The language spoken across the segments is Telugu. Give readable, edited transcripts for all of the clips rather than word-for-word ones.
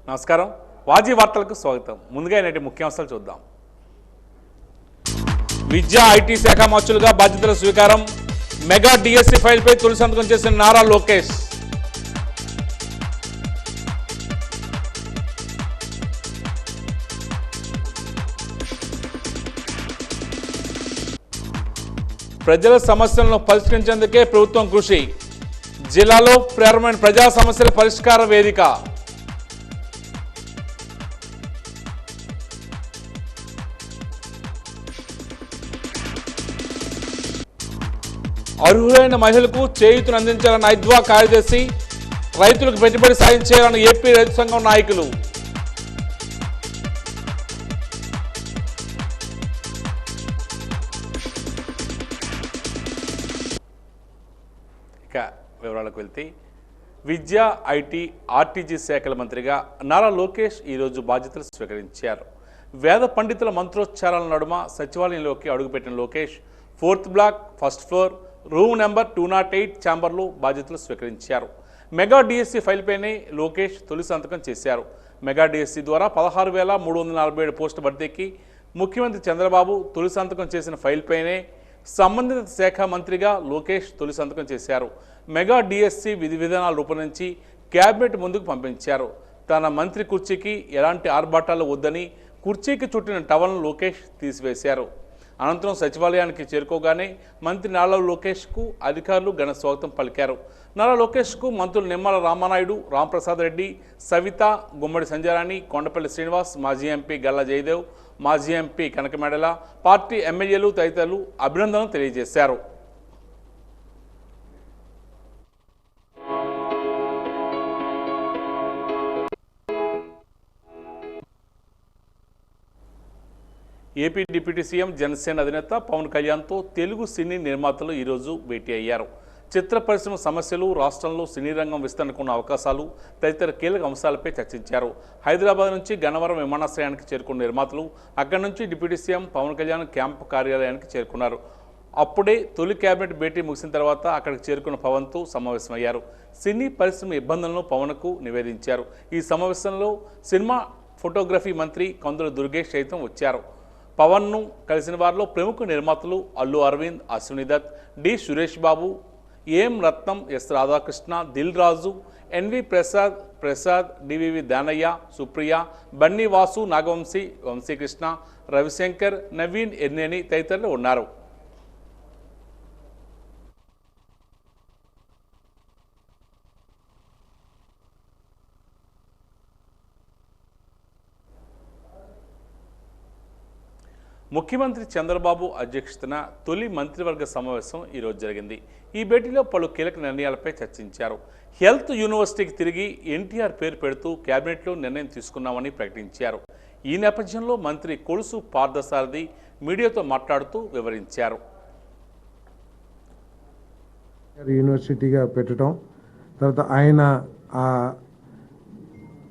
నమస్కారం వాజీ వార్తలకు స్వాగతం. ముందుగా నేటి ముఖ్యాంశాలు చూద్దాం. విద్యా ఐటీ శాఖ మంత్రులుగా బాధ్యతల స్వీకారం. మెగా డిఎస్సి ఫైల్పై తొలి సంతకం చేసిన నారా లోకేష్. ప్రజల సమస్యలను పరిష్కరించేందుకే ప్రభుత్వం కృషి. జిల్లాలో ప్రారంభమైన ప్రజా సమస్యల పరిష్కార వేదిక. అర్హులైన మహిళలకు చేయూతను అందించాలన్న ఐద్వా కార్యదర్శి. రైతులకు పెట్టుబడి సాయం చేయాలన్న ఏపీ రైతు సంఘం నాయకులు. ఇక వివరాలకు వెళ్తే విద్యా ఐటీ ఆర్టీజీ శాఖల మంత్రిగా నారా లోకేష్ ఈరోజు బాధ్యతలు స్వీకరించారు. వేద పండితుల మంత్రోచ్చారాల నడుమ సచివాలయంలోకి అడుగుపెట్టిన Lokesh 4th block 1st floor room number 208 ఛాంబర్లో బాధ్యతలు స్వీకరించారు. మెగా డిఎస్సి ఫైల్పైనే లోకేష్ తొలి సంతకం చేశారు. మెగా డిఎస్సి ద్వారా 16,347 పోస్టుల భర్తీకి ముఖ్యమంత్రి చంద్రబాబు తొలి సంతకం చేసిన ఫైల్పైనే సంబంధిత శాఖ మంత్రిగా లోకేష్ తొలి సంతకం చేశారు. మెగా డిఎస్సి విధి విధానాలు రూపొందించి కేబినెట్ ముందుకు పంపించారు. తన మంత్రి కుర్చీకి ఎలాంటి ఆర్భాటాలు వద్దని కుర్చీకి చుట్టిన టవల్ను లోకేష్ తీసివేశారు. అనంతరం సచివాలయానికి చేరుకోగానే మంత్రి నారా లోకేష్కు అధికారులు ఘన స్వాగతం పలికారు. నారా లోకేష్కు మంత్రులు నిమ్మల రామానాయుడు, రాంప్రసాద్ రెడ్డి, సవిత, గుమ్మడి సంజయరాణి, కొండపల్లి శ్రీనివాస్, మాజీ ఎంపీ గల్లా జయదేవ్, మాజీ ఎంపీ కనకమేడల, పార్టీ ఎమ్మెల్యేలు తదితరులు అభినందనలు తెలియజేశారు. ఏపీ డిప్యూటీ సీఎం జనసేన అధినేత పవన్ కళ్యాణ్తో తెలుగు సినీ నిర్మాతలు ఈరోజు భేటీ అయ్యారు. చిత్ర పరిశ్రమ సమస్యలు, రాష్ట్రంలో సినీ రంగం విస్తరణకు ఉన్న అవకాశాలు తదితర కీలక అంశాలపై చర్చించారు. హైదరాబాద్ నుంచి గన్నవరం విమానాశ్రయానికి చేరుకున్న నిర్మాతలు అక్కడి నుంచి deputy CM Pawan Kalyan camp కార్యాలయానికి చేరుకున్నారు. అప్పుడే తొలి కేబినెట్ భేటీ ముగిసిన తర్వాత అక్కడికి చేరుకున్న పవన్తో సమావేశమయ్యారు. సినీ పరిశ్రమ ఇబ్బందులను పవన్కు నివేదించారు. ఈ సమావేశంలో సినిమా ఫోటోగ్రఫీ మంత్రి కందుల దుర్గేష్ సైతం వచ్చారు. పవన్ను కలిసిన వారిలో ప్రముఖ నిర్మాతలు అల్లు అరవింద్, అశ్విని దత్, డి సురేష్ బాబు, ఏం రత్నం, yes Radhakrishna, Dil Raju, N V Prasad, DVV Danayya, Supriya, Bunny Vasu, Nagavamsi, Vamsikrishna, Ravishankar, Naveen Erneni తదితరులు ఉన్నారు. ముఖ్యమంత్రి చంద్రబాబు అధ్యక్షతన తొలి మంత్రివర్గ సమావేశం ఈరోజు జరిగింది. ఈ భేటీలో పలు కీలక నిర్ణయాలపై చర్చించారు. హెల్త్ యూనివర్సిటీకి తిరిగి ఎన్టీఆర్ పేరు పెడుతూ కేబినెట్లో నిర్ణయం తీసుకున్నామని ప్రకటించారు. ఈ నేపథ్యంలో మంత్రి కొలుసు పార్థసారథి మీడియాతో మాట్లాడుతూ వివరించారు. యూనివర్సిటీగా పెట్టడం, తర్వాత ఆయన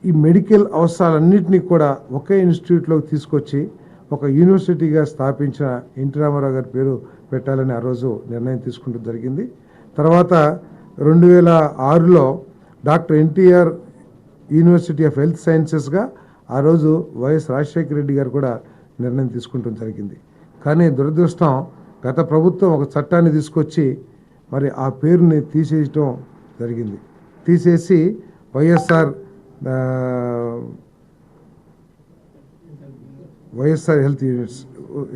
ఈ మెడికల్ అవసరాలన్నింటినీ కూడా ఒకే ఇన్స్టిట్యూట్లోకి తీసుకొచ్చి ఒక యూనివర్సిటీగా స్థాపించిన ఎన్టీ రామారావు గారి పేరు పెట్టాలని ఆ రోజు నిర్ణయం తీసుకుంటూ జరిగింది. తర్వాత 2006లో doctor NTR university of health సైన్సెస్గా ఆ రోజు వైఎస్ రాజశేఖర రెడ్డి గారు కూడా నిర్ణయం తీసుకుంటూ జరిగింది. కానీ దురదృష్టం, గత ప్రభుత్వం ఒక చట్టాన్ని తీసుకొచ్చి మరి ఆ పేరుని తీసేయటం జరిగింది. తీసేసి వైఎస్ఆర్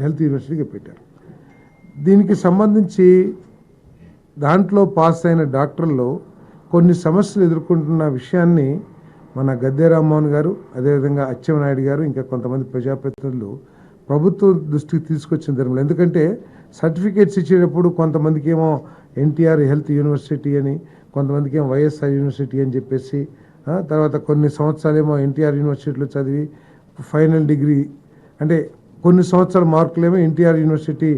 హెల్త్ యూనివర్సిటీగా పెట్టారు. దీనికి సంబంధించి దాంట్లో పాస్ అయిన డాక్టర్లు కొన్ని సమస్యలు ఎదుర్కొంటున్న విషయాన్ని మన గద్దె రామ్మోహన్ గారు, అదేవిధంగా అచ్చెన్నాయుడు గారు, ఇంకా కొంతమంది ప్రజాప్రతినిధులు ప్రభుత్వం దృష్టికి తీసుకొచ్చిన ధర్మంలో. ఎందుకంటే సర్టిఫికేట్స్ ఇచ్చేటప్పుడు కొంతమందికి ఏమో ఎన్టీఆర్ హెల్త్ యూనివర్సిటీ అని, కొంతమందికి ఏమో వైఎస్ఆర్ యూనివర్సిటీ అని చెప్పేసి, తర్వాత కొన్ని సంవత్సరాలేమో ఎన్టీఆర్ యూనివర్సిటీలో చదివి ఫైనల్ డిగ్రీ అంటే కొన్ని సంవత్సరాల మార్కులేమో ఎన్టీఆర్ యూనివర్సిటీ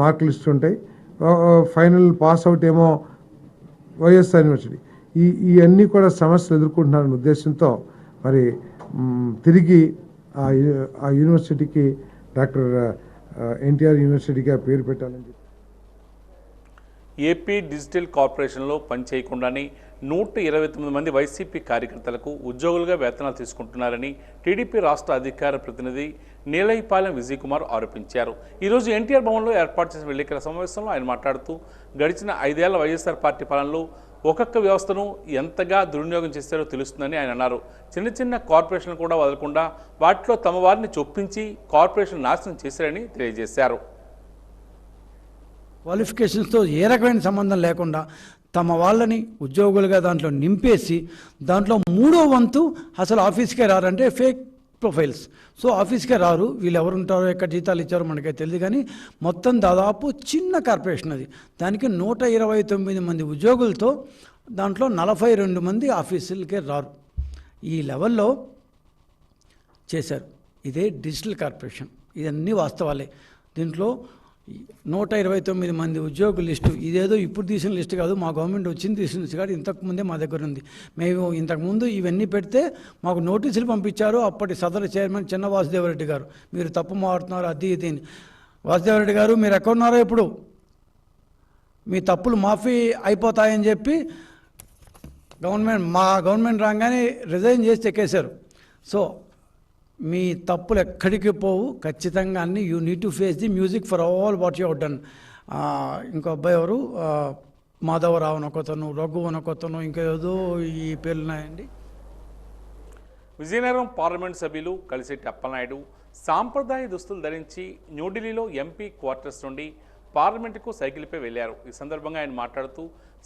మార్కులు ఇస్తుంటాయి, ఫైనల్ పాస్ అవుట్ ఏమో వైఎస్ఆర్ యూనివర్సిటీ. ఇవన్నీ కూడా సమస్యలు ఎదుర్కొంటున్నారనే ఉద్దేశంతో మరి తిరిగి ఆ యూనివర్సిటీకి డాక్టర్ ఎన్టీఆర్ యూనివర్సిటీగా పేరు పెట్టాలని చెప్పి ఏపీ డిజిటల్ కార్పొరేషన్లో పనిచేయకుండానే 129 మంది వైసీపీ కార్యకర్తలకు ఉద్యోగులుగా వేతనాలు తీసుకుంటున్నారని టీడీపీ రాష్ట్ర అధికార ప్రతినిధి నీలైపాలెం విజయ్ కుమార్ ఆరోపించారు. ఈరోజు ఎన్టీఆర్ భవన్లో ఏర్పాటు చేసిన విలేకరుల సమావేశంలో ఆయన మాట్లాడుతూ గడిచిన 5 ఏళ్ల వైఎస్ఆర్ పార్టీ పాలనలో ఒక్కొక్క వ్యవస్థను ఎంతగా దుర్వినియోగం చేస్తారో తెలుస్తుందని ఆయన అన్నారు. చిన్న చిన్న కార్పొరేషన్లు కూడా వదలకుండా వాటిలో తమ వారిని చొప్పించి కార్పొరేషన్ నాశనం చేశారని తెలియజేశారు. క్వాలిఫికేషన్స్తో ఏ రకమైన సంబంధం లేకుండా తమ వాళ్ళని ఉద్యోగులుగా దాంట్లో నింపేసి దాంట్లో 3వ వంతు అసలు ఆఫీస్కే రారంటే ఫేక్ ప్రొఫైల్స్. సో ఆఫీస్కే రారు, వీళ్ళు ఎవరు ఉంటారో ఎక్కడ జీతాలు ఇచ్చారో మనకైతే తెలియదు. కానీ మొత్తం దాదాపు చిన్న కార్పొరేషన్ అది. దానికి 129 మంది ఉద్యోగులతో దాంట్లో 42 మంది ఆఫీసులకే రారు. ఈ లెవెల్లో చేశారు. ఇదే డిజిటల్ కార్పొరేషన్. ఇదన్నీ వాస్తవాలే. దీంట్లో 129 మంది ఉద్యోగుల లిస్టు ఇదేదో ఇప్పుడు తీసిన లిస్టు కాదు, మా గవర్నమెంట్ వచ్చింది తీసిన లిస్టు కాదు, ఇంతకుముందే మా దగ్గర ఉంది. మేము ఇంతకుముందు ఇవన్నీ పెడితే మాకు నోటీసులు పంపించారు అప్పటి సదరు చైర్మన్ చిన్న వాసుదేవరెడ్డి గారు, మీరు తప్పు మారుతున్నారు అది ఇది అని. వాసుదేవరెడ్డి గారు మీరు ఎక్కడున్నారో ఇప్పుడు, మీ తప్పులు మాఫీ అయిపోతాయని చెప్పి మా గవర్నమెంట్ రాగానే రిజైన్ చేసి ఎక్కేశారు. సో మీ తప్పులు ఎక్కడికి పోవు, ఖచ్చితంగా అన్ని you need to face the music for all what you have done. ఇంకో అబ్బాయి ఎవరు, మాధవరావు అనొకతను, రఘు అనొకతను, ఇంకా ఏదో ఈ పేర్లు ఉన్నాయండి. విజయనగరం పార్లమెంట్ సభ్యులు కలిశెట్టి అప్పలనాయుడు సాంప్రదాయ దుస్తులు ధరించి న్యూఢిల్లీలో ఎంపీ క్వార్టర్స్ నుండి పార్లమెంటుకు సైకిల్పై వెళ్లారు. ఈ సందర్భంగా ఆయన మాట్లాడుతూ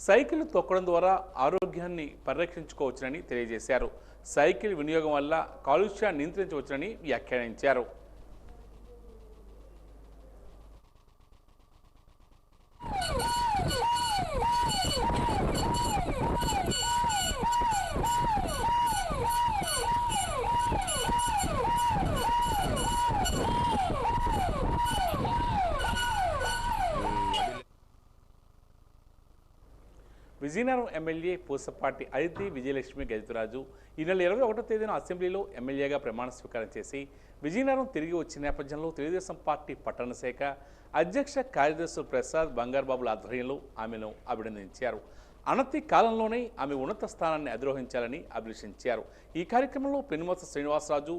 సైకిల్ తొక్కడం ద్వారా ఆరోగ్యాన్ని పరిరక్షించుకోవచ్చునని తెలియజేశారు. సైకిల్ వినియోగం వల్ల కాలుష్యాన్ని నియంత్రించవచ్చునని వ్యాఖ్యానించారు. విజయనగరం ఎమ్మెల్యే పూసపాటి అదితి విజయలక్ష్మి గజపతిరాజు ఈ నెల 21వ తేదీన అసెంబ్లీలో ఎమ్మెల్యేగా ప్రమాణ స్వీకారం చేసి విజయనగరం తిరిగి వచ్చిన నేపథ్యంలో తెలుగుదేశం పార్టీ పట్టణ శాఖ అధ్యక్ష కార్యదర్శి ప్రసాద్ బంగారుబాబుల ఆధ్వర్యంలో ఆమెను అభినందించారు. అనతి కాలంలోనే ఆమె ఉన్నత స్థానాన్ని అధిరోహించాలని అభిలషించారు. ఈ కార్యక్రమంలో పెనుమత శ్రీనివాసరాజు,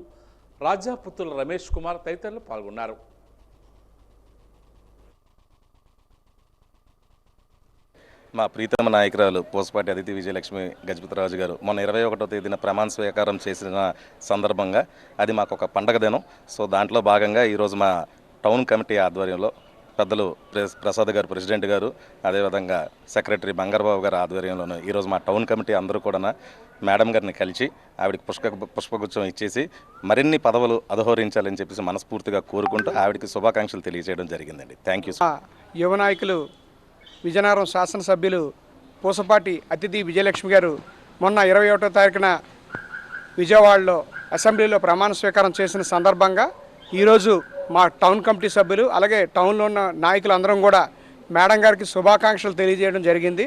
రాజాపుత్రుల రమేష్ కుమార్ తదితరులు పాల్గొన్నారు. మా ప్రీతమ నాయకురాలు పూసపాటి అదితి విజయలక్ష్మి గజపతిరాజు గారు మొన్న 21వ తేదీన ప్రమాణ స్వీకారం చేసిన సందర్భంగా అది మాకు ఒక పండగ దినం. సో దాంట్లో భాగంగా ఈరోజు మా టౌన్ కమిటీ ఆధ్వర్యంలో పెద్దలు ప్రసాద్ గారు ప్రెసిడెంట్ గారు, అదేవిధంగా సెక్రటరీ బంగారబాబు గారు ఆధ్వర్యంలోనూ ఈరోజు మా టౌన్ కమిటీ అందరూ కూడా మేడం గారిని కలిసి ఆవిడకి పుష్పగుచ్చం ఇచ్చేసి మరిన్ని పదవులు అధోరించాలని చెప్పేసి మనస్ఫూర్తిగా కోరుకుంటూ ఆవిడకి శుభాకాంక్షలు తెలియజేయడం జరిగిందండి. Thank you. యువ నాయకులు విజయనగరం శాసనసభ్యులు పూసపాటి అతిథి విజయలక్ష్మి గారు మొన్న 21వ తారీఖున విజయవాడలో అసెంబ్లీలో ప్రమాణ స్వీకారం చేసిన సందర్భంగా ఈరోజు మా టౌన్ కమిటీ సభ్యులు అలాగే టౌన్లో ఉన్న నాయకులు అందరం కూడా మేడం గారికి శుభాకాంక్షలు తెలియజేయడం జరిగింది.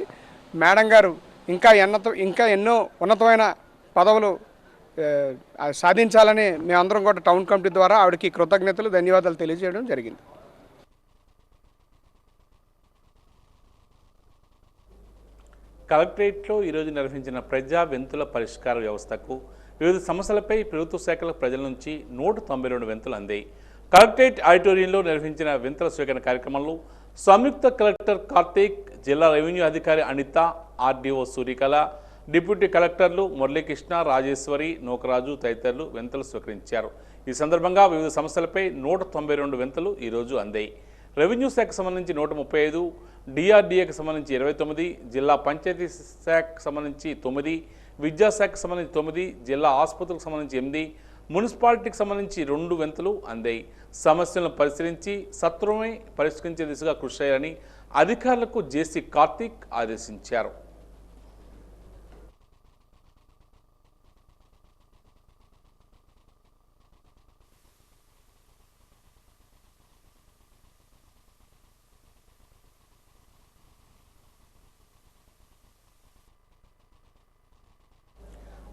మేడం గారు ఇంకా ఎన్నో ఉన్నతమైన పదవులు సాధించాలని మేమందరం కూడా టౌన్ కమిటీ ద్వారా ఆవిడకి కృతజ్ఞతలు ధన్యవాదాలు తెలియజేయడం జరిగింది. కలెక్టరేట్లో ఈరోజు నిర్వహించిన ప్రజా వింతుల పరిష్కార వ్యవస్థకు వివిధ సమస్యలపై ప్రభుత్వ శాఖల ప్రజల నుంచి 192 వింతులు అందాయి. కలెక్టరేట్ ఆడిటోరియంలో నిర్వహించిన వింతుల స్వీకరణ కార్యక్రమంలో సంయుక్త కలెక్టర్ కార్తీక్, జిల్లా రెవెన్యూ అధికారి అనిత, ఆర్డీఓ సూర్యకళ, డిప్యూటీ కలెక్టర్లు మురళీకృష్ణ, రాజేశ్వరి, నూకరాజు తదితరులు వింతలు స్వీకరించారు. ఈ సందర్భంగా వివిధ సమస్యలపై 192 వింతలు ఈరోజు అందాయి. రెవెన్యూ శాఖకు సంబంధించి 135, డిఆర్డీఏకి సంబంధించి 29, జిల్లా పంచాయతీ శాఖకు సంబంధించి 9, విద్యాశాఖకు సంబంధించి 9, జిల్లా ఆసుపత్రులకు సంబంధించి 8, మున్సిపాలిటీకి సంబంధించి 2 వింతలు అందాయి. సమస్యలను పరిశీలించి సత్వరమే పరిష్కరించే దిశగా కృషి చేయాలని అధికారులకు జేసీ కార్తీక్ ఆదేశించారు.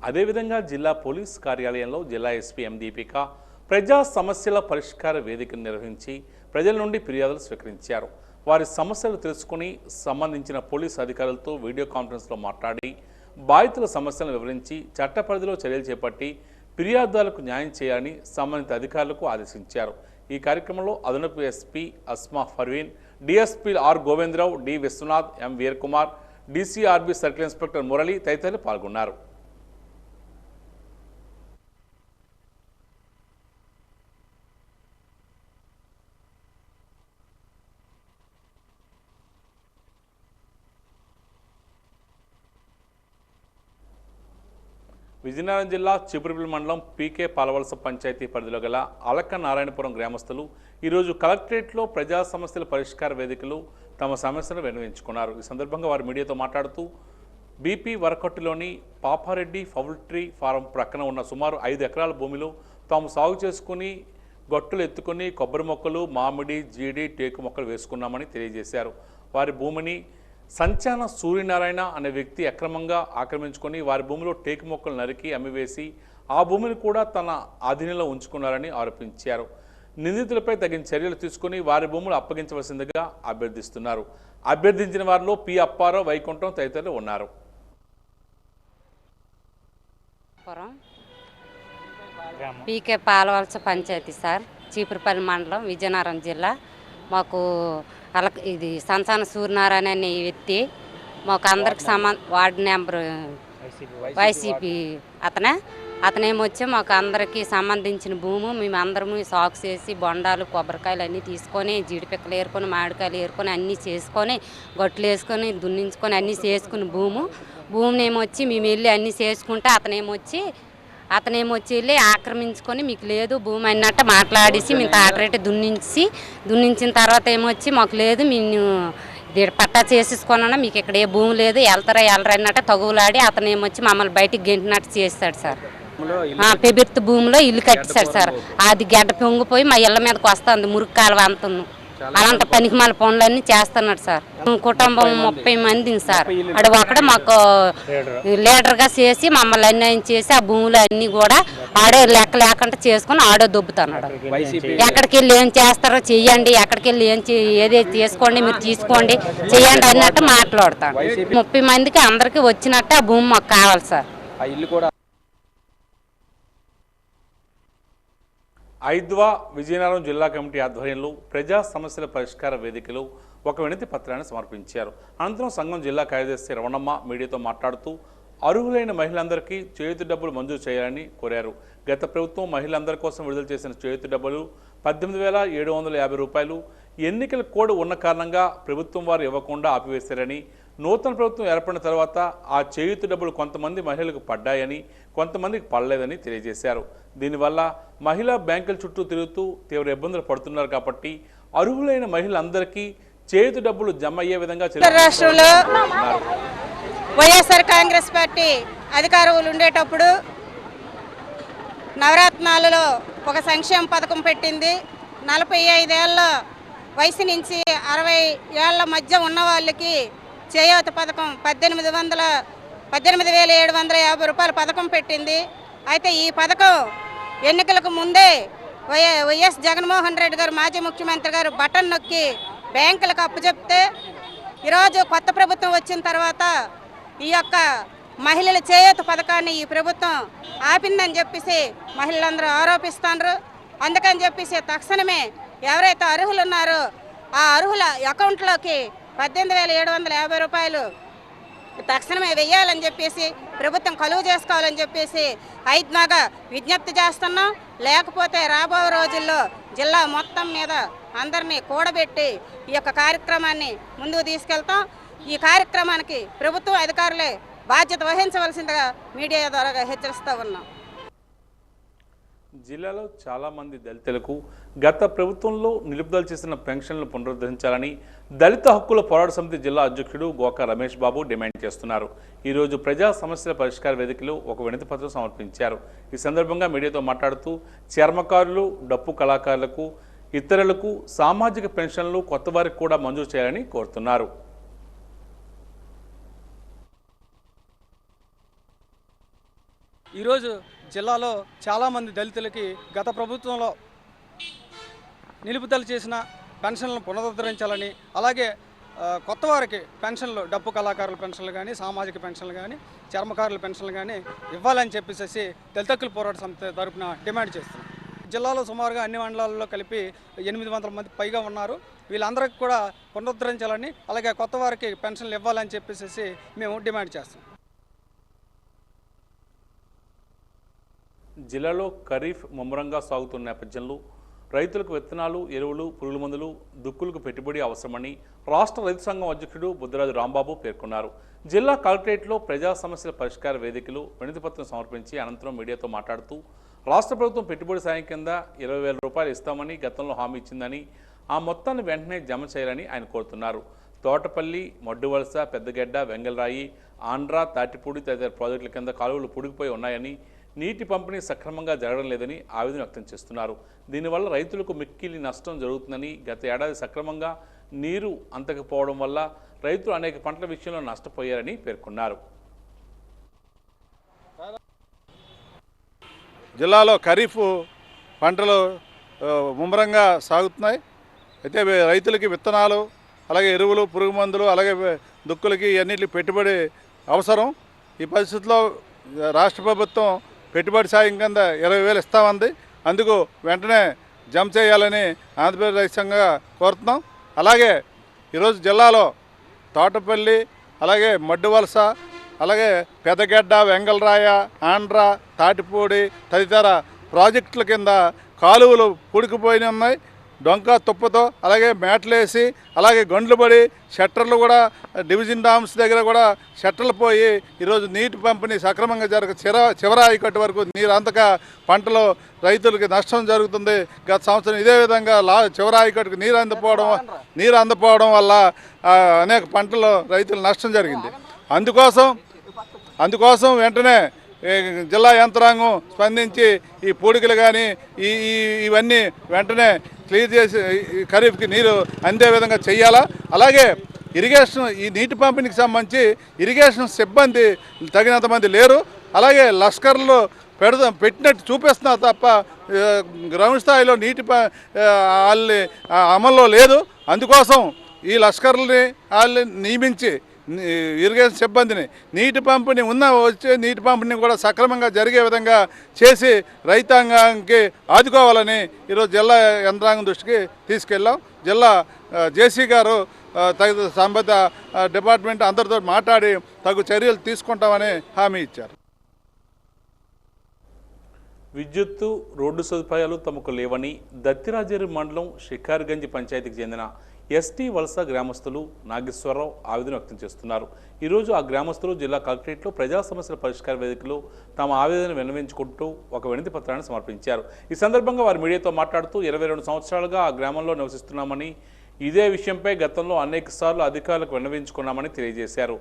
అదేవిధంగా జిల్లా పోలీస్ కార్యాలయంలో జిల్లా ఎస్పీ ఎం దీపిక ప్రజా సమస్యల పరిష్కార వేదికను నిర్వహించి ప్రజల నుండి ఫిర్యాదులు స్వీకరించారు. వారి సమస్యలు తెలుసుకుని సంబంధించిన పోలీస్ అధికారులతో వీడియో కాన్ఫరెన్స్లో మాట్లాడి బాధితుల సమస్యలను వివరించి చట్ట పరిధిలో చర్యలు చేపట్టి ఫిర్యాదుదారులకు న్యాయం చేయాలని సంబంధిత అధికారులకు ఆదేశించారు. ఈ కార్యక్రమంలో అదనపు SP Asma Parveen, DSP R Govindarao, D Vishwanath, M Veerkumar, DCRB circle inspector Murali తదితరులు పాల్గొన్నారు. విజయనగరం జిల్లా చిపురుపల్లి మండలం పీకే పాలవలస పంచాయతీ పరిధిలో గల అలక్క నారాయణపురం గ్రామస్తులు ఈరోజు కలెక్టరేట్లో ప్రజా సమస్యల పరిష్కార వేదికలు తమ సమస్యను విన్నవించుకున్నారు. ఈ సందర్భంగా వారు మీడియాతో మాట్లాడుతూ బీపీ వరకట్టులోని పాపారెడ్డి పౌల్ట్రీ ఫారం ప్రక్కన ఉన్న సుమారు 5 ఎకరాల భూమిలో తాము సాగు చేసుకుని గట్టులు ఎత్తుకుని కొబ్బరి మొక్కలు, మామిడి, జీడి, టేకు మొక్కలు వేసుకున్నామని తెలియజేశారు. వారి భూమిని సంచాన సూర్యనారాయణ అనే వ్యక్తి అక్రమంగా ఆక్రమించుకొని వారి భూమిలో టేకు మొక్కలు నరికి అమ్మివేసి ఆ భూమిని కూడా తన ఆధీనంలో ఉంచుకున్నారని ఆరోపించారు. నిందితులపై తగిన చర్యలు తీసుకుని వారి భూములు అప్పగించవలసిందిగా అభ్యర్థిస్తున్నారు. అభ్యర్థించిన వారిలో పి అప్పారావు, వైకుంఠం తదితరులు ఉన్నారు. పీకే పాలవలస పంచాయతీ సార్, చీపురుపల్లి మండలం, విజయనగరం జిల్లా. మాకు ఇది సంచాన సూర్యనారాయణ అనే వ్యక్తి మాకు అందరికి వార్డు నెంబర్ వైసీపీ అతనేమొచ్చి మాకు అందరికీ సంబంధించిన భూము మేము అందరము సాగు చేసి బొండాలు, కొబ్బరికాయలు అన్నీ తీసుకొని, జీడిపిక్కలు ఏరుకొని, మామిడికాయలు ఏరుకొని అన్నీ చేసుకొని, గొట్లు వేసుకొని, దున్నించుకొని అన్నీ చేసుకుని భూమిని ఏమొచ్చి మేము వెళ్ళి అన్నీ చేసుకుంటే అతనేమొచ్చి వెళ్ళి ఆక్రమించుకొని మీకు లేదు భూమి అన్నట్టు మాట్లాడేసి మేము తాటరేట దున్నించిన తర్వాత ఏమొచ్చి మాకు లేదు మేము పట్టా చేసేసుకున్నా మీకు ఇక్కడ ఏ భూమి లేదు వెళ్తారా అన్నట్టు తగులాడి అతనేమొచ్చి మమ్మల్ని బయటికి గెంటినట్టు చేస్తాడు సార్. పెబిర్త్ భూమిలో ఇల్లు కట్టిస్తాడు సార్. అది గడ్డ పొంగిపోయి మా ఇళ్ళ మీదకి వస్తుంది, మురుగు కాలువ అంత అలాంటి పనికి మళ్ళీ పనులన్నీ చేస్తున్నాడు సార్. కుటుంబం 30 మందిని సార్. అడు ఒకడు మాకు లీడర్గా చేసి మమ్మల్ని అన్యాయం చేసి ఆ భూములు అన్నీ కూడా ఆడే లెక్క లేకుండా చేసుకుని ఆడో దొబ్బుతున్నాడు. ఎక్కడికి వెళ్ళి ఏం చేస్తారో చెయ్యండి, ఎక్కడికి వెళ్ళి ఏదైతే తీసుకోండి మీరు తీసుకోండి చెయ్యండి అన్నట్టు మాట్లాడతాడు. 30 మందికి అందరికీ వచ్చినట్టు ఆ భూమి మాకు కావాలి సార్. ఐద్వా విజయనగరం జిల్లా కమిటీ ఆధ్వర్యంలో ప్రజా సమస్యల పరిష్కార వేదికలు ఒక వినతి పత్రాన్ని సమర్పించారు. అనంతరం సంఘం జిల్లా కార్యదర్శి రమణమ్మ మీడియాతో మాట్లాడుతూ అర్హులైన మహిళలందరికీ చేయూత డబ్బులు మంజూరు చేయాలని కోరారు. గత ప్రభుత్వం మహిళలందరి కోసం విడుదల చేసిన చేయూత డబ్బులు 18,750 రూపాయలు ఎన్నికల కోడ్ ఉన్న కారణంగా ప్రభుత్వం వారు ఇవ్వకుండా ఆపివేశారని, నూతన ప్రభుత్వం ఏర్పడిన తర్వాత ఆ చేయూత డబ్బులు కొంతమంది మహిళలకు పడ్డాయని, కొంతమందికి పడలేదని తెలియజేశారు. దీనివల్ల మహిళా బ్యాంకుల చుట్టూ తిరుగుతూ తీవ్ర ఇబ్బందులు పడుతున్నారు కాబట్టి అర్హులైన మహిళలందరికీ చేయూత డబ్బులు జమ అయ్యే విధంగా రాష్ట్రంలో వైఎస్ఆర్ కాంగ్రెస్ పార్టీ అధికారులు ఉండేటప్పుడు నవరత్నాలలో ఒక సంక్షేమ పథకం పెట్టింది. 45 ఏళ్ళ వయసు నుంచి 60 ఏళ్ల మధ్య ఉన్న వాళ్ళకి చేయూత పథకం 18,750 రూపాయల పథకం పెట్టింది. అయితే ఈ పథకం ఎన్నికలకు ముందే వైఎస్ జగన్మోహన్ రెడ్డి గారు, మాజీ ముఖ్యమంత్రి గారు బటన్ నొక్కి బ్యాంకులకు అప్పచెప్తే ఈరోజు కొత్త ప్రభుత్వం వచ్చిన తర్వాత ఈ యొక్క మహిళల చేయూత పథకాన్ని ఈ ప్రభుత్వం ఆపిందని చెప్పేసి మహిళలందరూ ఆరోపిస్తున్నారు. అందుకని చెప్పేసి తక్షణమే ఎవరైతే అర్హులు ఉన్నారో ఆ అర్హుల అకౌంట్లోకి 18,750 రూపాయలు తక్షణమే వెయ్యాలని చెప్పేసి ప్రభుత్వం కలువ చేసుకోవాలని చెప్పేసి ఐద్మాగా విజ్ఞప్తి చేస్తున్నాం. లేకపోతే రాబో రోజుల్లో జిల్లా మొత్తం మీద అందరినీ కూడబెట్టి ఈ యొక్క కార్యక్రమాన్ని ముందుకు తీసుకెళ్తాం. ఈ కార్యక్రమానికి ప్రభుత్వ అధికారులే బాధ్యత వహించవలసిందిగా మీడియా ద్వారా హెచ్చరిస్తూ ఉన్నాం. జిల్లాలో చాలామంది దళితులకు గత ప్రభుత్వంలో నిలుపుదల చేసిన పెన్షన్లు పునరుద్ధరించాలని దళిత హక్కుల పోరాట సమితి జిల్లా అధ్యక్షుడు గోకా రమేష్ బాబు డిమాండ్ చేస్తున్నారు. ఈరోజు ప్రజా సమస్యల పరిష్కార వేదికలో ఒక వినతి పత్రం సమర్పించారు. ఈ సందర్భంగా మీడియాతో మాట్లాడుతూ చర్మకారులు, డప్పు కళాకారులకు, ఇతరులకు సామాజిక పెన్షన్లు కొత్త వారికి కూడా మంజూరు చేయాలని కోరుతున్నారు. ఈరోజు జిల్లాలో చాలామంది దళితులకి గత ప్రభుత్వంలో నిలుపుదల చేసిన పెన్షన్లను పునరుద్ధరించాలని, అలాగే కొత్త వారికి పెన్షన్లు, డప్పు కళాకారుల పెన్షన్లు కానీ, సామాజిక పెన్షన్లు కానీ, చర్మకారుల పెన్షన్లు కానీ ఇవ్వాలని చెప్పేసి దళిత హక్కుల పోరాట సమితి తరపున డిమాండ్ చేస్తున్నాం. జిల్లాలో సుమారుగా అన్ని మండలాల్లో కలిపి 800 మంది పైగా ఉన్నారు. వీళ్ళందరికీ కూడా పునరుద్ధరించాలని, అలాగే కొత్త వారికి పెన్షన్లు ఇవ్వాలని చెప్పేసి మేము డిమాండ్ చేస్తాం. జిల్లాలో ఖరీఫ్ ముమ్మరంగా సాగుతున్న నేపథ్యంలో రైతులకు విత్తనాలు, ఎరువులు, పురుగుల మందులు, దుక్కులకు పెట్టుబడి అవసరమని రాష్ట్ర రైతు సంఘం అధ్యక్షుడు బుద్దిరాజు రాంబాబు పేర్కొన్నారు. జిల్లా కలెక్టరేట్లో ప్రజా సమస్యల పరిష్కార వేదికలు వినతిపత్రం సమర్పించి అనంతరం మీడియాతో మాట్లాడుతూ రాష్ట్ర ప్రభుత్వం పెట్టుబడి సాయం కింద 20,000 రూపాయలు ఇస్తామని గతంలో హామీ ఇచ్చిందని, ఆ మొత్తాన్ని వెంటనే జమ చేయాలని ఆయన కోరుతున్నారు. తోటపల్లి, మడ్డువలస, పెద్దగెడ్డ, వెంగళరాయి, ఆంధ్ర, తాటిపూడి తదితర ప్రాజెక్టుల కింద కాలువలు పూడికిపోయి ఉన్నాయని, నీటి పంపిణీ సక్రమంగా జరగడం లేదని ఆవేదన వ్యక్తం చేస్తున్నారు. దీనివల్ల రైతులకు మిక్కిలి నష్టం జరుగుతుందని, గత ఏడాది సక్రమంగా నీరు అందకపోవడం వల్ల రైతులు అనేక పంటల విషయంలో నష్టపోయారని పేర్కొన్నారు. జిల్లాలో ఖరీఫ్ పంటలు ముమ్మరంగా సాగుతున్నాయి. అయితే రైతులకి విత్తనాలు, అలాగే ఎరువులు, పురుగు మందులు, అలాగే దుక్కులకి అన్నిటికి పెట్టుబడి అవసరం. ఈ పరిస్థితుల్లో రాష్ట్ర ప్రభుత్వం పెట్టుబడి సాయం కింద 20,000 ఇస్తామంది. అందుకు వెంటనే జమ చేయాలని ఆంధ్రప్రదేశ్ రైతు సంఘంగా కోరుతున్నాం. అలాగే ఈరోజు జిల్లాలో తోటపల్లి, అలాగే మడ్డువలస, అలాగే పెద్దగెడ్డ, వెంగళరాయ, ఆంధ్ర, తాటిపూడి తదితర ప్రాజెక్టుల కింద కాలువలు పూడికిపోయి ఉన్నాయి. డొంక తుప్పతో, అలాగే మేటలేసి, అలాగే గండ్లు పడి, షట్టర్లు కూడా డివిజన్ డామ్స్ దగ్గర కూడా షట్టర్లు పోయి ఈరోజు నీటి పంపిణీ సక్రమంగా చివరి ఆయకట్టు వరకు నీరు అందక పంటలో రైతులకి నష్టం జరుగుతుంది. గత సంవత్సరం ఇదే విధంగా చివరి ఆయకట్టుకు నీరు అందపోవడం వల్ల అనేక పంటల్లో రైతులు నష్టం జరిగింది. అందుకోసం వెంటనే జిల్లా యంత్రాంగం స్పందించి ఈ పూడికలు కానీ ఇవన్నీ వెంటనే క్లియర్ చేసి ఖరీఫ్కి నీరు అందే విధంగా చేయాలా. అలాగే ఇరిగేషన్, ఈ నీటి పంపిణీకి సంబంధించి ఇరిగేషన్ సిబ్బంది తగినంత మంది లేరు. అలాగే లష్కర్లు పెట్టినట్టు చూపిస్తున్నారు తప్ప గ్రౌండ్ స్థాయిలో నీటి వాళ్ళని అమల్లో లేదు. అందుకోసం ఈ లష్కర్లని వాళ్ళని నియమించి ఇరిగేషన్ సిబ్బందిని నీటి పంపిణీ వచ్చే నీటి పంపిణీ కూడా సక్రమంగా జరిగే విధంగా చేసి రైతాంగానికి ఆదుకోవాలని ఈరోజు జిల్లా యంత్రాంగం దృష్టికి తీసుకెళ్ళాం. జిల్లా జేసీ గారు తగు సంబంధిత డిపార్ట్మెంట్ అందరితో మాట్లాడి తగు చర్యలు తీసుకుంటామని హామీ ఇచ్చారు. విద్యుత్తు, రోడ్డు సదుపాయాలు తమకు లేవని దత్తిరాజేరు మండలం షికార్గంజ్ పంచాయతీకి చెందిన ఎస్టీ వలస గ్రామస్తులు నాగేశ్వరరావు ఆవేదన వ్యక్తం చేస్తున్నారు. ఈరోజు ఆ గ్రామస్తులు జిల్లా కలెక్టరేట్లో ప్రజా సమస్యల పరిష్కార వేదికలో తమ ఆవేదన విన్నవించుకుంటూ ఒక వినతి పత్రాన్ని సమర్పించారు. ఈ సందర్భంగా వారు మీడియాతో మాట్లాడుతూ 22 సంవత్సరాలుగా ఆ గ్రామంలో నివసిస్తున్నామని, ఇదే విషయంపై గతంలో అనేక సార్లు అధికారులకు విన్నవించుకున్నామని తెలియజేశారు.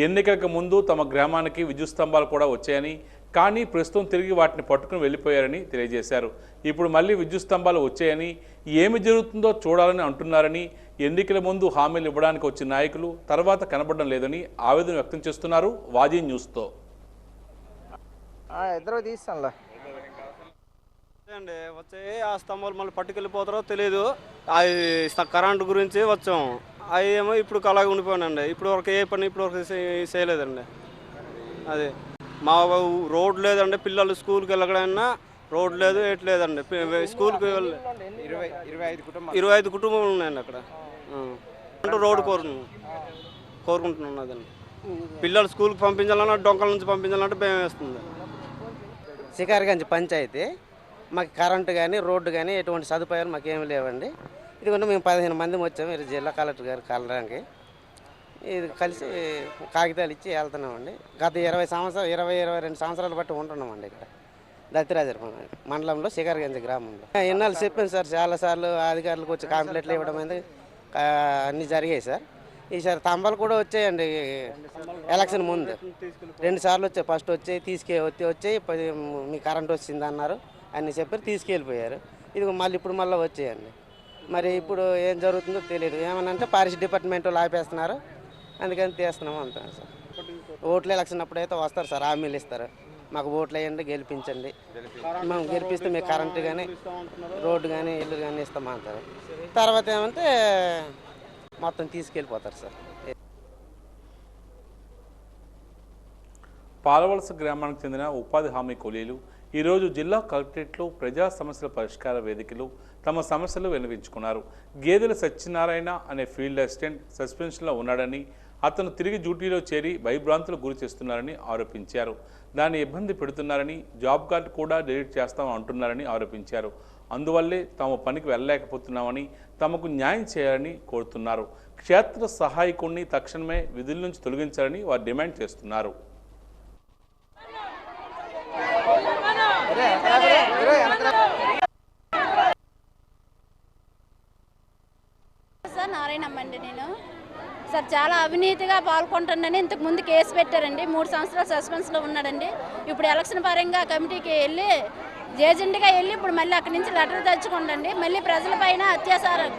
ఎన్నికలకు ముందు తమ గ్రామానికి విద్యుత్ స్తంభాలు కూడా వచ్చాయని, కానీ ప్రస్తుతం తిరిగి వాటిని పట్టుకుని వెళ్ళిపోయారని తెలియజేశారు. ఇప్పుడు మళ్ళీ విద్యుత్ స్తంభాలు వచ్చాయని, ఏమి జరుగుతుందో చూడాలని అంటున్నారని, ఎన్నికల ముందు హామీలు ఇవ్వడానికి వచ్చిన నాయకులు తర్వాత కనబడడం లేదని ఆవేదన వ్యక్తం చేస్తున్నారు. వాజీ న్యూస్తో. అండి వచ్చే ఆ స్తంభాలు మళ్ళీ పట్టుకెళ్ళిపోతారో తెలియదు. అది కరెంటు గురించి వచ్చాం, అవి ఏమో ఇప్పుడు అలాగే ఉండిపోయానండి. ఇప్పుడు వరకు ఏ పని ఇప్పుడు వరకు చేయలేదండి. అది మా రోడ్ లేదండి, పిల్లలు స్కూల్కి వెళ్ళగలన్నా రోడ్ లేదు, ఎట్లేదండి. స్కూల్కి 25 కుటుంబాలు ఉన్నాయండి అక్కడ. రోడ్డు కోరుకుంటున్నదండి. పిల్లలు స్కూల్కి పంపించాలన్నా, డొంకల నుంచి పంపించాలంటే భయం వేస్తుంది. షికార్గంజ్ పంచాయతీ మాకు కరెంటు కానీ రోడ్డు కానీ ఎటువంటి సదుపాయాలు మాకేమి లేవండి. ఇదిగోండి మేము 15 మంది వచ్చాము ఈరోజు జిల్లా కలెక్టర్ గారు కలడానికి. ఇది కలిసి కాగితాలు ఇచ్చి వెళ్తున్నామండి. గత 22 సంవత్సరాలు బట్టి ఉంటున్నామండి ఇక్కడ దత్తిరాజర్ మండలంలో షికార్గంజ్ గ్రామంలో. ఎన్నాళ్ళు చెప్పాను సార్, చాలాసార్లు అధికారులకు వచ్చి కంప్లైంట్లు ఇవ్వడం అనేది అన్నీ జరిగాయి సార్. ఈసారి తంబాలు కూడా వచ్చాయండి. ఎలక్షన్ ముందు 2 సార్లు వచ్చాయి. ఫస్ట్ వచ్చాయి మీ కరెంట్ వచ్చింది అన్నారు, అన్నీ చెప్పారు, తీసుకెళ్ళిపోయారు. ఇది ఇప్పుడు మళ్ళీ వచ్చాయండి. మరి ఇప్పుడు ఏం జరుగుతుందో తెలియదు. ఏమనంటే ఫారెస్ట్ డిపార్ట్మెంట్ వాళ్ళు ఆపేస్తున్నారు, అందుకని తీస్తున్నాము అంటారు సార్. ఓట్లు ఎలక్షన్ అప్పుడైతే వస్తారు సార్, హామీలు ఇస్తారు, మాకు ఓట్లు వేయండి, గెలిపించండి, మేము గెలిపిస్తే మీకు కరెంటు కానీ రోడ్డు కానీ ఇల్లు కానీ ఇస్తామంటారు. తర్వాత ఏమంటే మొత్తం తీసుకెళ్ళిపోతారు సార్. పాలవలస గ్రామానికి చెందిన ఉపాధి హామీ కూలీలు ఈరోజు జిల్లా కలెక్టరేట్లో ప్రజా సమస్యల పరిష్కార వేదికలు తమ సమస్యలు విన్నవించుకున్నారు. గేదెల సత్యనారాయణ అనే ఫీల్డ్ అసిస్టెంట్ సస్పెన్షన్లో ఉన్నాడని, అతను తిరిగి డ్యూటీలో చేరి భయభ్రాంతులకు గురి చేస్తున్నారని ఆరోపించారు. దాన్ని ఇబ్బంది పెడుతున్నారని, జాబ్ కార్డు కూడా డిలీట్ చేస్తాం అంటున్నారని ఆరోపించారు. అందువల్లే తాము పనికి వెళ్ళలేకపోతున్నామని, తమకు న్యాయం చేయాలని కోరుతున్నారు. క్షేత్ర సహాయకుడిని తక్షణమే విధుల నుంచి తొలగించాలని వారు డిమాండ్ చేస్తున్నారు. సార్ నారాయణమ్మ అండి నేను. సార్ చాలా అవినీతిగా పాల్గొంటానని ఇంతకు ముందు కేసు పెట్టారండి. 3 సంవత్సరాలు సస్పెన్స్లో ఉన్నాడండి. ఇప్పుడు ఎలక్షన్ పరంగా కమిటీకి వెళ్ళి ఏజెంట్గా వెళ్ళి ఇప్పుడు మళ్ళీ అక్కడి నుంచి లెటర్ తెచ్చుకోండి. మళ్ళీ ప్రజలపైన అత్యాచారం,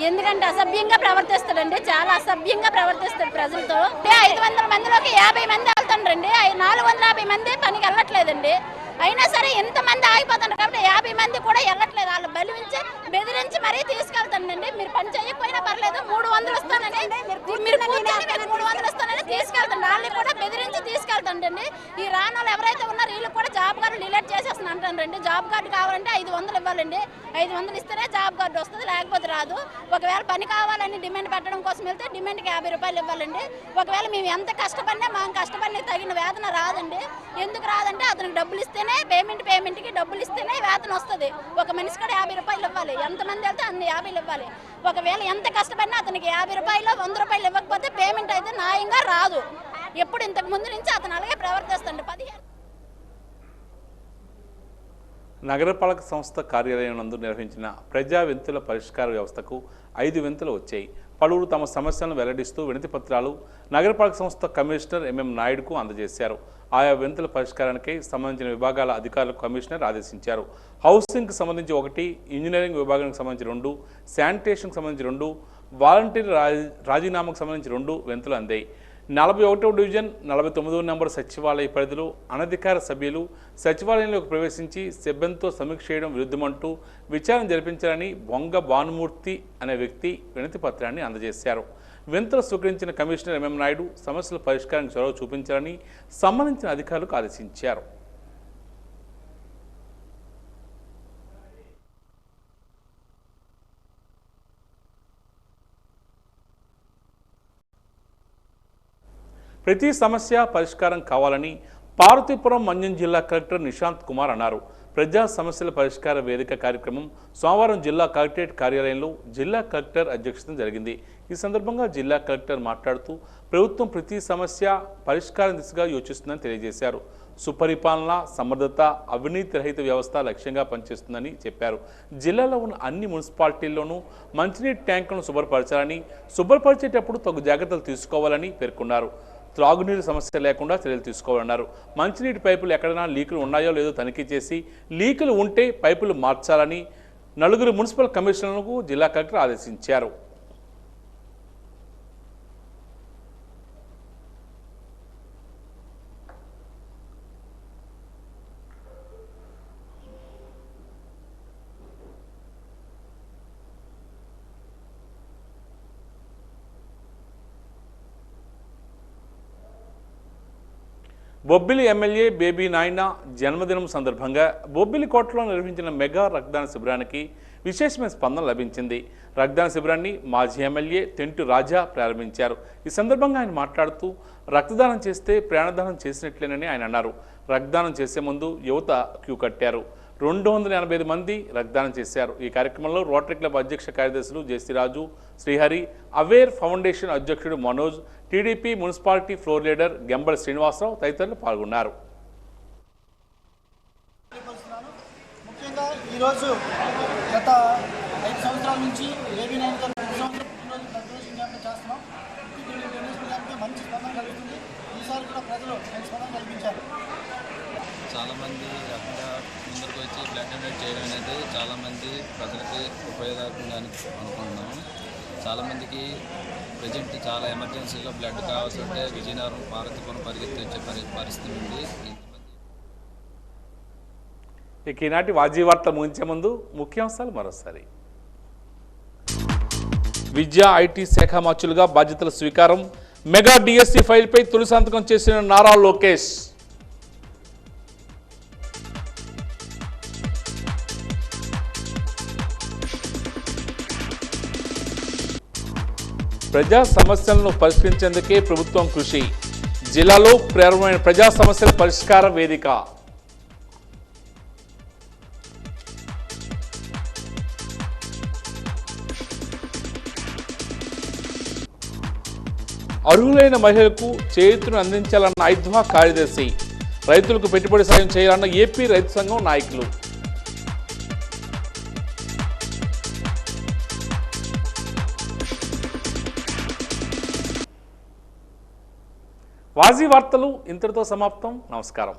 ఎందుకంటే అసభ్యంగా ప్రవర్తిస్తాడండి. చాలా అసభ్యంగా ప్రవర్తిస్తాడు ప్రజలతో. 500 మందిలోకి 50 మంది వెళ్తాడండి. 450 మంది పనికి వెళ్ళట్లేదండి. అయినా సరే ఎంతమంది ఆగిపోతున్నారు కాబట్టి 50 మంది కూడా వెళ్ళట్లేదు. వాళ్ళు బెదిరించి మరీ తీసుకెళ్తానండి. మీరు పని చేయకపోయినా పర్లేదు, 300 వస్తానని, మీరు 300 వస్తానని తీసుకెళ్తాను. వాళ్ళని కూడా బెదిరించి తీసుకెళ్తానండి. ఈ రాణాలు ఎవరైతే ఉన్నారో వీళ్ళు కూడా జాబ్ కార్డు డిలీట్ చేసేస్తాను అంటానండి. జాబ్ కార్డు కావాలంటే 500 ఇవ్వాలండి. 500 ఇస్తేనే జాబ్ కార్డు వస్తుంది, లేకపోతే రాదు. ఒకవేళ పని కావాలని డిమాండ్ పెట్టడం కోసం వెళ్తే డిమాండ్కి 50 రూపాయలు ఇవ్వాలండి. ఒకవేళ మేము ఎంత కష్టపడినా మా కష్టపడిన తగిన వేతన రాదండి. ఎందుకు రాదంటే అతనికి డబ్బులు ఇస్తేనే పేమెంట్కి డబ్బులు ఇస్తేనే వేతన వస్తుంది. ఒక మనిషి కూడా 50 రూపాయలు ఇవ్వాలి. ఎంతమంది వెళ్తే అన్ని 50 ఇవ్వాలి. ఒకవేళ ఎంత కష్టపడినా అతనికి 50 రూపాయలు 100 రూపాయలు ఇవ్వకపోతే పేమెంట్ అయితే న్యాయంగా రాదు. ఎప్పుడు ఇంతకు ముందు నుంచి అతను అలాగే ప్రవర్తిస్తాడు. 15 నగరపాలక సంస్థ కార్యాలయం నందు నిర్వహించిన ప్రజా వింతుల పరిష్కార వ్యవస్థకు 5 వింతులు వచ్చాయి. పలువురు తమ సమస్యలను వెల్లడిస్తూ వినతి పత్రాలు నగరపాలక సంస్థ కమిషనర్ ఎంఎం నాయుడుకు అందజేశారు. ఆయా వినతుల పరిష్కారానికి సంబంధించిన విభాగాల అధికారులకు కమిషనర్ ఆదేశించారు. హౌసింగ్కి సంబంధించి 1, ఇంజనీరింగ్ విభాగానికి సంబంధించి 2, శానిటేషన్కి సంబంధించి 2, వాలంటీర్ రాజీనామాకు సంబంధించి 2 వినతులు అందాయి. 41వ డివిజన్ 49వ నెంబర్ సచివాలయ పరిధిలో అనధికార సభ్యులు సచివాలయంలోకి ప్రవేశించి సిబ్బందితో సమీక్ష చేయడం విరుద్ధమంటూ విచారణ జరిపించాలని బొంగ భానుమూర్తి అనే వ్యక్తి వినతి పత్రాన్ని అందజేశారు. వినతులు స్వీకరించిన కమిషనర్ ఎంఎం నాయుడు సమస్యల పరిష్కారానికి చొరవ చూపించాలని సంబంధించిన అధికారులకు ఆదేశించారు. ప్రతి సమస్య పరిష్కారం కావాలని పార్వతీపురం మన్యం జిల్లా కలెక్టర్ నిశాంత్ కుమార్ అన్నారు. ప్రజా సమస్యల పరిష్కార వేదిక కార్యక్రమం సోమవారం జిల్లా కలెక్టరేట్ కార్యాలయంలో జిల్లా కలెక్టర్ అధ్యక్షతన జరిగింది. ఈ సందర్భంగా జిల్లా కలెక్టర్ మాట్లాడుతూ ప్రభుత్వం ప్రతి సమస్య పరిష్కారం దిశగా యోచిస్తుందని తెలియజేశారు. సుపరిపాలన, సమర్థత, అవినీతి రహిత వ్యవస్థ లక్ష్యంగా పనిచేస్తుందని చెప్పారు. జిల్లాలో ఉన్న అన్ని మున్సిపాలిటీల్లోనూ మంచినీటి ట్యాంకులను శుభ్రపరచాలని, శుభ్రపరిచేటప్పుడు తగు జాగ్రత్తలు తీసుకోవాలని పేర్కొన్నారు. త్రాగునీరు సమస్య లేకుండా చర్యలు తీసుకోవాలన్నారు. మంచినీటి పైపులు ఎక్కడైనా లీకులు ఉన్నాయో లేదో తనిఖీ చేసి లీకులు ఉంటే పైపులు మార్చాలని 4 మున్సిపల్ కమిషనర్లకు జిల్లా కలెక్టర్ ఆదేశించారు. బొబ్బిలి ఎమ్మెల్యే బేబీ నాయన జన్మదినం సందర్భంగా బొబ్బిలి కోటలో నిర్వహించిన మెగా రక్తదాన శిబిరానికి విశేషమైన స్పందన లభించింది. రక్తదాన శిబిరాన్ని మాజీ ఎమ్మెల్యే తెంటు రాజా ప్రారంభించారు. ఈ సందర్భంగా ఆయన మాట్లాడుతూ రక్తదానం చేస్తే ప్రాణదానం చేసినట్లేనని ఆయన అన్నారు. రక్తదానం చేసే ముందు యువత క్యూ కట్టారు. 285 మంది రక్తదానం చేశారు. ఈ కార్యక్రమంలో రోటరీ క్లబ్ అధ్యక్ష కార్యదర్శులు జేసీరాజు, శ్రీహరి, అవేర్ ఫౌండేషన్ అధ్యక్షుడు Manoj, TDP municipality floor leader Gembala Srinivasarao తదితరులు పాల్గొన్నారు. ముఖ్యంగా ఈరోజు గత 5 సంవత్సరాల నుంచి బేబీ నాయన గారు 3 సంవత్సరాల పుట్టినరోజు బ్లడ్ డొనేషన్ క్యాంప్ చేస్తున్నాం. మంచి స్పందన కలుగుతుంది. ఈసారి కూడా ప్రజలు మంచి స్పందన కల్పించారు. చాలామంది రకంగా ముందరకు వచ్చి బ్లడ్ డొనేట్ చేయడం అనేది చాలామంది ప్రజలకి ఉపయోగకరంగా అనుకుంటున్నాము. చాలామందికి ప్రజెంట్ చాలా ఎమర్జెన్సీలో బ్లడ్ కావాల్సి ఉంటే విజయనగరం, పార్వతీపురం పరిగెత్తి వచ్చే పరిస్థితి ఉంది. ఇక ఈనాటి వాజీ వార్తలు ముగించే ముందు ముఖ్యాంశాలు మరోసారి. విద్యా ఐటీ శాఖ మంత్రులుగా బాధ్యతల స్వీకారం. మెగా డిఎస్సి ఫైల్పై తొలి సంతకం చేసిన నారా లోకేష్. ప్రజా సమస్యలను పరిష్కరించేందుకే ప్రభుత్వం కృషి. జిల్లాలో ప్రారంభమైన ప్రజా సమస్యల పరిష్కార వేదిక. అర్హులైన మహిళలకు చేయూతను అందించాలన్న ఐద్వా కార్యదర్శి. రైతులకు పెట్టుబడి సాయం చేయాలన్న ఏపీ రైతు సంఘం నాయకులు. వాజీ వార్తలు ఇంతటితో సమాప్తం. నమస్కారం.